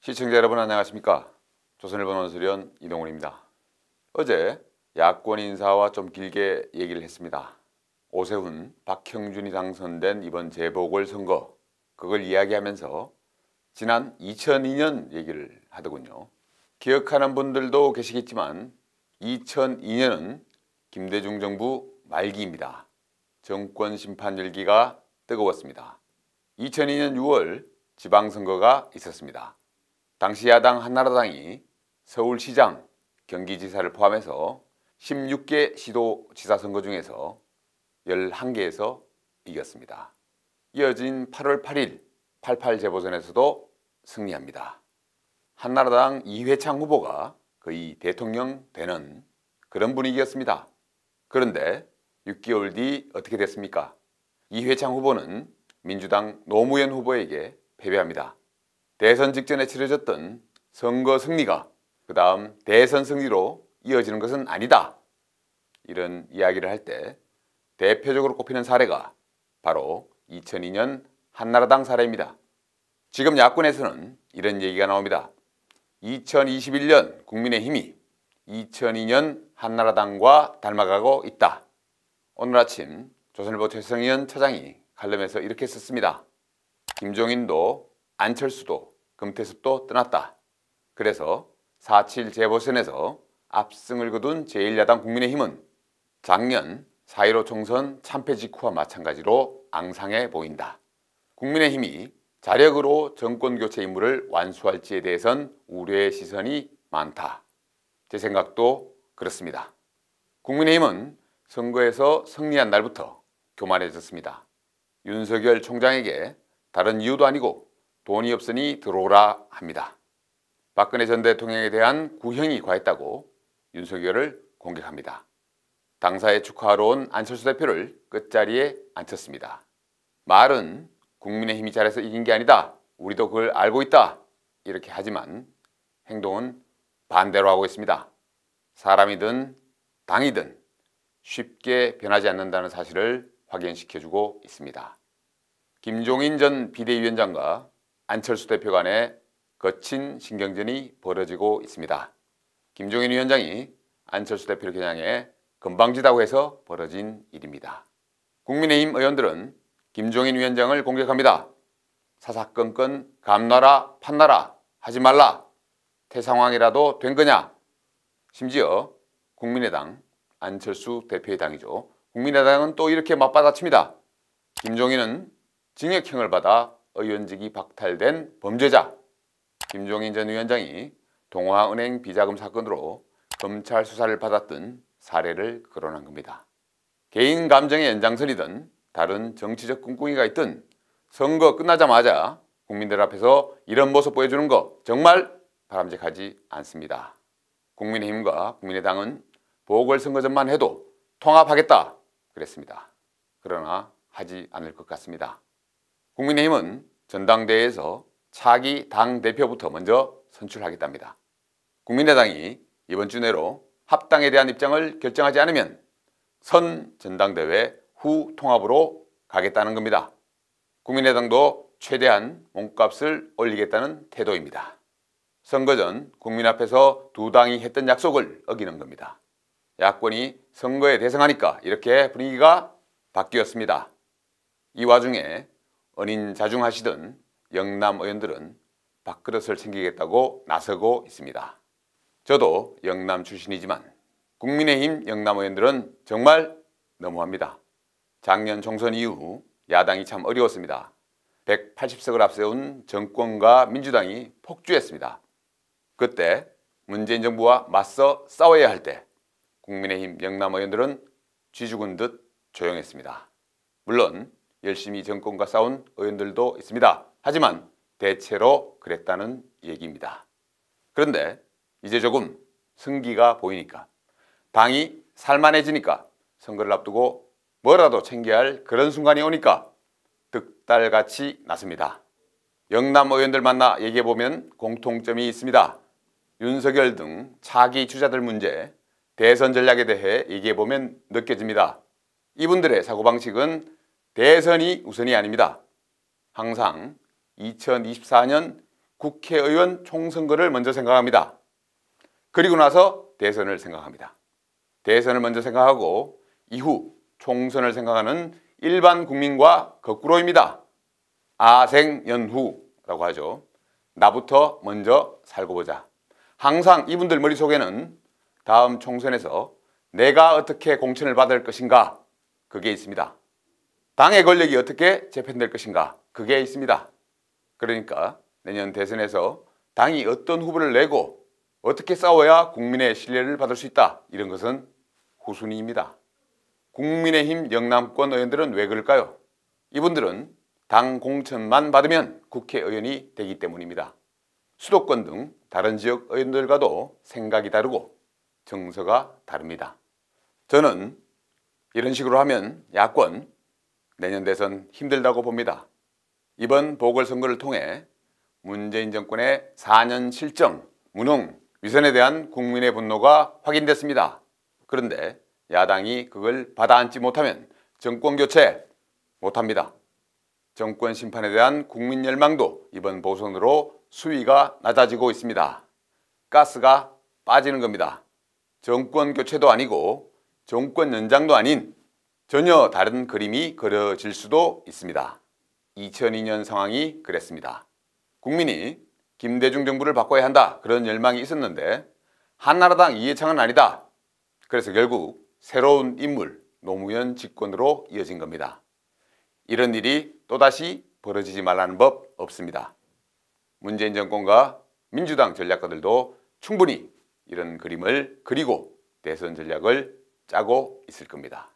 시청자 여러분 안녕하십니까? 조선일보 논설위원 이동훈입니다. 어제 야권 인사와 좀 길게 얘기를 했습니다. 오세훈, 박형준이 당선된 이번 재보궐선거, 그걸 이야기하면서 지난 2002년 얘기를 하더군요. 기억하는 분들도 계시겠지만 2002년은 김대중 정부 말기입니다. 정권 심판 열기가 뜨거웠습니다. 2002년 6월 지방선거가 있었습니다. 당시 야당 한나라당이 서울시장, 경기지사를 포함해서 16개 시도지사 선거 중에서 11개에서 이겼습니다. 이어진 8월 8일 88 재보선에서도 승리합니다. 한나라당 이회창 후보가 거의 대통령 되는 그런 분위기였습니다. 그런데 6개월 뒤 어떻게 됐습니까? 이회창 후보는 민주당 노무현 후보에게 패배합니다. 대선 직전에 치러졌던 선거 승리가 그 다음 대선 승리로 이어지는 것은 아니다. 이런 이야기를 할 때 대표적으로 꼽히는 사례가 바로 2002년 한나라당 사례입니다. 지금 야권에서는 이런 얘기가 나옵니다. 2021년 국민의힘이 2002년 한나라당과 닮아가고 있다. 오늘 아침 조선일보 최성현 차장이 칼럼에서 이렇게 썼습니다. 김종인도 안철수도 금태섭도 떠났다. 그래서 4.7 재보선에서 압승을 거둔 제1야당 국민의힘은 작년 4.15 총선 참패 직후와 마찬가지로 앙상해 보인다. 국민의힘이 자력으로 정권교체 임무를 완수할지에 대해선 우려의 시선이 많다. 제 생각도 그렇습니다. 국민의힘은 선거에서 승리한 날부터 교만해졌습니다. 윤석열 총장에게 다른 이유도 아니고 돈이 없으니 들어오라 합니다. 박근혜 전 대통령에 대한 구형이 과했다고 윤석열을 공격합니다. 당사에 축하하러 온 안철수 대표를 끝자리에 앉혔습니다. 말은 국민의힘이 잘해서 이긴 게 아니다. 우리도 그걸 알고 있다. 이렇게 하지만 행동은 반대로 하고 있습니다. 사람이든 당이든 쉽게 변하지 않는다는 사실을 확인시켜주고 있습니다. 김종인 전 비대위원장과 안철수 대표 간에 거친 신경전이 벌어지고 있습니다. 김종인 위원장이 안철수 대표를 겨냥해 건방지다고 해서 벌어진 일입니다. 국민의힘 의원들은 김종인 위원장을 공격합니다. 사사건건 감나라 판나라 하지 말라. 태상황이라도 된 거냐. 심지어 국민의당 안철수 대표의 당이죠. 국민의당은 또 이렇게 맞받아칩니다. 김종인은 징역형을 받아 의원직이 박탈된 범죄자. 김종인 전 위원장이 동화은행 비자금 사건으로 검찰 수사를 받았던 사례를 거론한 겁니다. 개인 감정의 연장선이든 다른 정치적 꿍꿍이가 있든 선거 끝나자마자 국민들 앞에서 이런 모습 보여주는 거 정말 바람직하지 않습니다. 국민의힘과 국민의당은 보궐선거 전만 해도 통합하겠다 그랬습니다. 그러나 하지 않을 것 같습니다. 국민의힘은 전당대회에서 차기 당대표부터 먼저 선출하겠답니다. 국민의당이 이번 주 내로 합당에 대한 입장을 결정하지 않으면 선 전당대회 후 통합으로 가겠다는 겁니다. 국민의당도 최대한 몸값을 올리겠다는 태도입니다. 선거 전 국민 앞에서 두 당이 했던 약속을 어기는 겁니다. 야권이 선거에 대승하니까 이렇게 분위기가 바뀌었습니다. 이 와중에 은인자중하시던 영남 의원들은 밥그릇을 챙기겠다고 나서고 있습니다. 저도 영남 출신이지만 국민의힘 영남 의원들은 정말 너무합니다. 작년 총선 이후 야당이 참 어려웠습니다. 180석을 앞세운 정권과 민주당이 폭주했습니다. 그때 문재인 정부와 맞서 싸워야 할 때 국민의힘 영남 의원들은 쥐 죽은 듯 조용했습니다. 물론 열심히 정권과 싸운 의원들도 있습니다. 하지만 대체로 그랬다는 얘기입니다. 그런데 이제 조금 승기가 보이니까 당이 살만해지니까 선거를 앞두고 뭐라도 챙겨야 할 그런 순간이 오니까 득달같이 나섭니다. 영남 의원들 만나 얘기해보면 공통점이 있습니다. 윤석열 등 차기 주자들 문제, 대선 전략에 대해 얘기해보면 느껴집니다. 이분들의 사고방식은 대선이 우선이 아닙니다. 항상 2024년 국회의원 총선거를 먼저 생각합니다. 그리고 나서 대선을 생각합니다. 대선을 먼저 생각하고 이후 총선을 생각하는 일반 국민과 거꾸로입니다. 아생연후라고 하죠. 나부터 먼저 살고 보자. 항상 이분들 머릿속에는 다음 총선에서 내가 어떻게 공천을 받을 것인가 그게 있습니다. 당의 권력이 어떻게 재편될 것인가 그게 있습니다. 그러니까 내년 대선에서 당이 어떤 후보를 내고 어떻게 싸워야 국민의 신뢰를 받을 수 있다 이런 것은 후순위입니다. 국민의힘 영남권 의원들은 왜 그럴까요? 이분들은 당 공천만 받으면 국회의원이 되기 때문입니다. 수도권 등 다른 지역 의원들과도 생각이 다르고 정서가 다릅니다. 저는 이런 식으로 하면 야권 내년 대선 힘들다고 봅니다. 이번 보궐선거를 통해 문재인 정권의 4년 실정, 무능, 위선에 대한 국민의 분노가 확인됐습니다. 그런데 야당이 그걸 받아안지 못하면 정권 교체 못합니다. 정권 심판에 대한 국민 열망도 이번 보선으로 수위가 낮아지고 있습니다. 가스가 빠지는 겁니다. 정권 교체도 아니고 정권 연장도 아닌 전혀 다른 그림이 그려질 수도 있습니다. 2002년 상황이 그랬습니다. 국민이 김대중 정부를 바꿔야 한다 그런 열망이 있었는데 한나라당 이해창은 아니다. 그래서 결국 새로운 인물 노무현 집권으로 이어진 겁니다. 이런 일이 또다시 벌어지지 말라는 법 없습니다. 문재인 정권과 민주당 전략가들도 충분히 이런 그림을 그리고 대선 전략을 짜고 있을 겁니다.